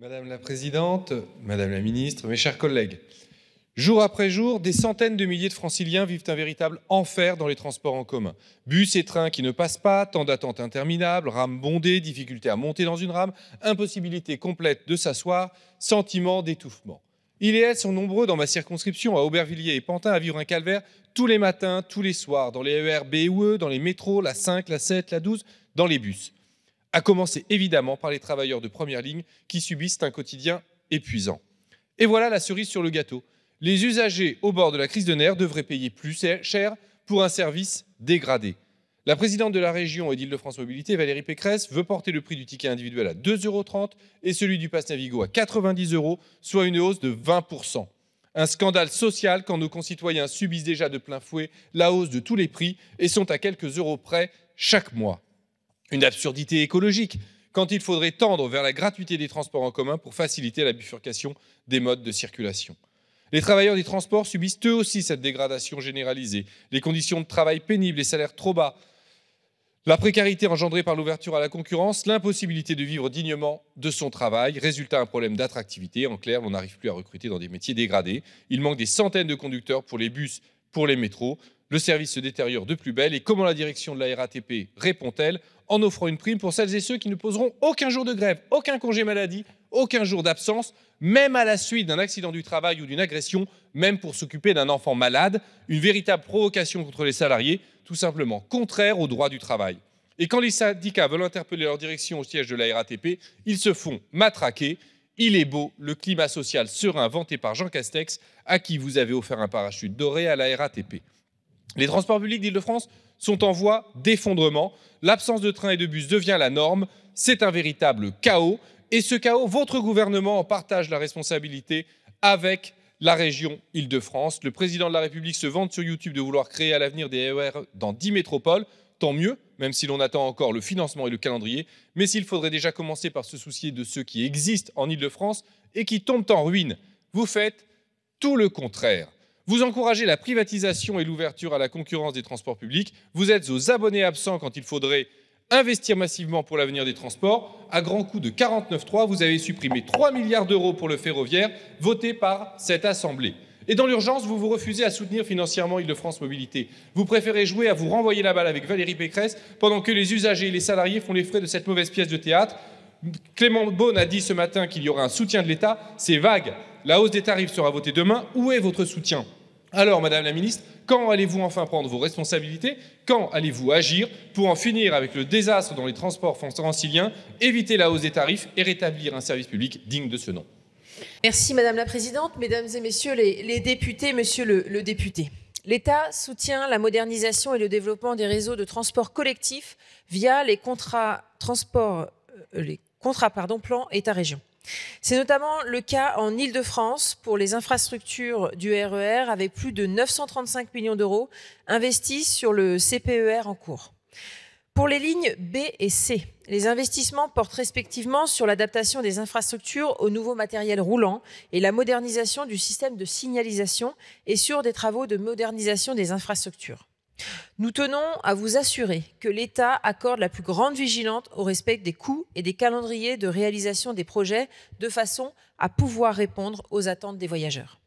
Madame la présidente, madame la ministre, mes chers collègues, jour après jour, des centaines de milliers de franciliens vivent un véritable enfer dans les transports en commun. Bus et trains qui ne passent pas, temps d'attente interminable, rames bondées, difficulté à monter dans une rame, impossibilité complète de s'asseoir, sentiment d'étouffement. Ils et elles sont nombreux dans ma circonscription à Aubervilliers et Pantin à vivre un calvaire tous les matins, tous les soirs, dans les RER B ou E, dans les métros, la 5, la 7, la 12, dans les bus. À commencer évidemment par les travailleurs de première ligne qui subissent un quotidien épuisant. Et voilà la cerise sur le gâteau. Les usagers au bord de la crise de nerfs devraient payer plus cher pour un service dégradé. La présidente de la région et d'Île-de-France Mobilité, Valérie Pécresse, veut porter le prix du ticket individuel à 2,30 € et celui du pass Navigo à 90 €, soit une hausse de 20%. Un scandale social quand nos concitoyens subissent déjà de plein fouet la hausse de tous les prix et sont à quelques euros près chaque mois. Une absurdité écologique quand il faudrait tendre vers la gratuité des transports en commun pour faciliter la bifurcation des modes de circulation. Les travailleurs des transports subissent eux aussi cette dégradation généralisée. Les conditions de travail pénibles, les salaires trop bas, la précarité engendrée par l'ouverture à la concurrence, l'impossibilité de vivre dignement de son travail. Résultat, un problème d'attractivité. En clair, on n'arrive plus à recruter dans des métiers dégradés. Il manque des centaines de conducteurs pour les bus, pour les métros. Le service se détériore de plus belle. Et comment la direction de la RATP répond-elle? En offrant une prime pour celles et ceux qui ne poseront aucun jour de grève, aucun congé maladie, aucun jour d'absence, même à la suite d'un accident du travail ou d'une agression, même pour s'occuper d'un enfant malade. Une véritable provocation contre les salariés, tout simplement contraire au droit du travail. Et quand les syndicats veulent interpeller leur direction au siège de la RATP, ils se font matraquer. Il est beau, le climat social serein vanté par Jean Castex, à qui vous avez offert un parachute doré à la RATP. Les transports publics d'Île-de-France sont en voie d'effondrement. L'absence de trains et de bus devient la norme. C'est un véritable chaos. Et ce chaos, votre gouvernement en partage la responsabilité avec la région Île-de-France. Le président de la République se vante sur YouTube de vouloir créer à l'avenir des RER dans 10 métropoles. Tant mieux, même si l'on attend encore le financement et le calendrier. Mais s'il faudrait déjà commencer par se soucier de ceux qui existent en Île-de-France et qui tombent en ruine, vous faites tout le contraire. Vous encouragez la privatisation et l'ouverture à la concurrence des transports publics. Vous êtes aux abonnés absents quand il faudrait investir massivement pour l'avenir des transports. À grands coups de 49.3, vous avez supprimé 3 milliards d'euros pour le ferroviaire, voté par cette Assemblée. Et dans l'urgence, vous vous refusez à soutenir financièrement Île-de-France Mobilité. Vous préférez jouer à vous renvoyer la balle avec Valérie Pécresse pendant que les usagers et les salariés font les frais de cette mauvaise pièce de théâtre. Clément Beaune a dit ce matin qu'il y aura un soutien de l'État. C'est vague. La hausse des tarifs sera votée demain. Où est votre soutien? Alors, Madame la Ministre, quand allez-vous enfin prendre vos responsabilités? Quand allez-vous agir pour en finir avec le désastre dans les transports franciliens, éviter la hausse des tarifs et rétablir un service public digne de ce nom? Merci Madame la Présidente, Mesdames et Messieurs les députés, Monsieur le député. L'État soutient la modernisation et le développement des réseaux de transport collectif via les contrats plan État-région. C'est notamment le cas en Île-de-France pour les infrastructures du RER avec plus de 935 millions d'euros investis sur le CPER en cours. Pour les lignes B et C, les investissements portent respectivement sur l'adaptation des infrastructures au nouveau matériel roulant et la modernisation du système de signalisation et sur des travaux de modernisation des infrastructures. Nous tenons à vous assurer que l'État accorde la plus grande vigilance au respect des coûts et des calendriers de réalisation des projets de façon à pouvoir répondre aux attentes des voyageurs.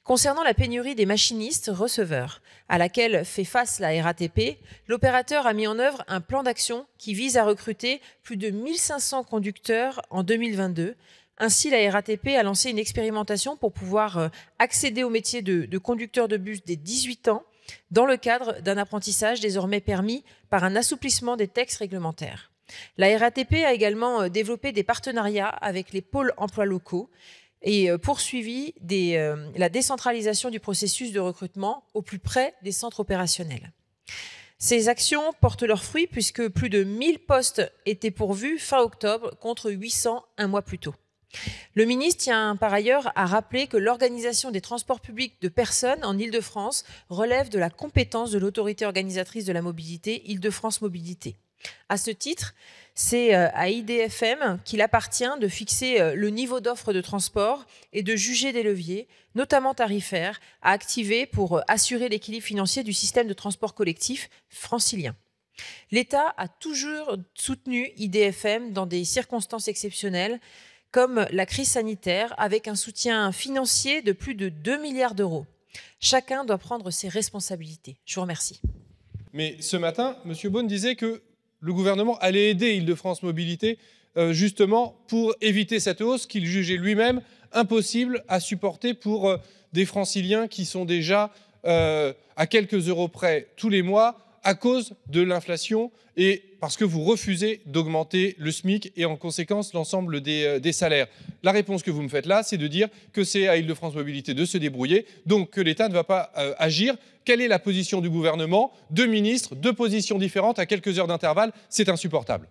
Concernant la pénurie des machinistes receveurs à laquelle fait face la RATP, l'opérateur a mis en œuvre un plan d'action qui vise à recruter plus de 1500 conducteurs en 2022. Ainsi, la RATP a lancé une expérimentation pour pouvoir accéder au métier de conducteur de bus dès 18 ans dans le cadre d'un apprentissage désormais permis par un assouplissement des textes réglementaires. La RATP a également développé des partenariats avec les pôles emploi locaux et poursuivi la décentralisation du processus de recrutement au plus près des centres opérationnels. Ces actions portent leurs fruits puisque plus de 1000 postes étaient pourvus fin octobre contre 800 un mois plus tôt. Le ministre tient par ailleurs à rappeler que l'organisation des transports publics de personnes en Île-de-France relève de la compétence de l'autorité organisatrice de la mobilité, Île-de-France Mobilité. À ce titre, c'est à IDFM qu'il appartient de fixer le niveau d'offre de transport et de juger des leviers, notamment tarifaires, à activer pour assurer l'équilibre financier du système de transport collectif francilien. L'État a toujours soutenu IDFM dans des circonstances exceptionnelles, comme la crise sanitaire, avec un soutien financier de plus de 2 milliards d'euros. Chacun doit prendre ses responsabilités. Je vous remercie. Mais ce matin, M. Beaune disait que le gouvernement allait aider Île-de-France Mobilités justement pour éviter cette hausse qu'il jugeait lui-même impossible à supporter pour des franciliens qui sont déjà à quelques euros près tous les mois à cause de l'inflation et parce que vous refusez d'augmenter le SMIC et en conséquence l'ensemble des salaires. La réponse que vous me faites là, c'est de dire que c'est à Île-de-France Mobilité de se débrouiller, donc que l'État ne va pas agir. Quelle est la position du gouvernement? Deux ministres, deux positions différentes à quelques heures d'intervalle, c'est insupportable.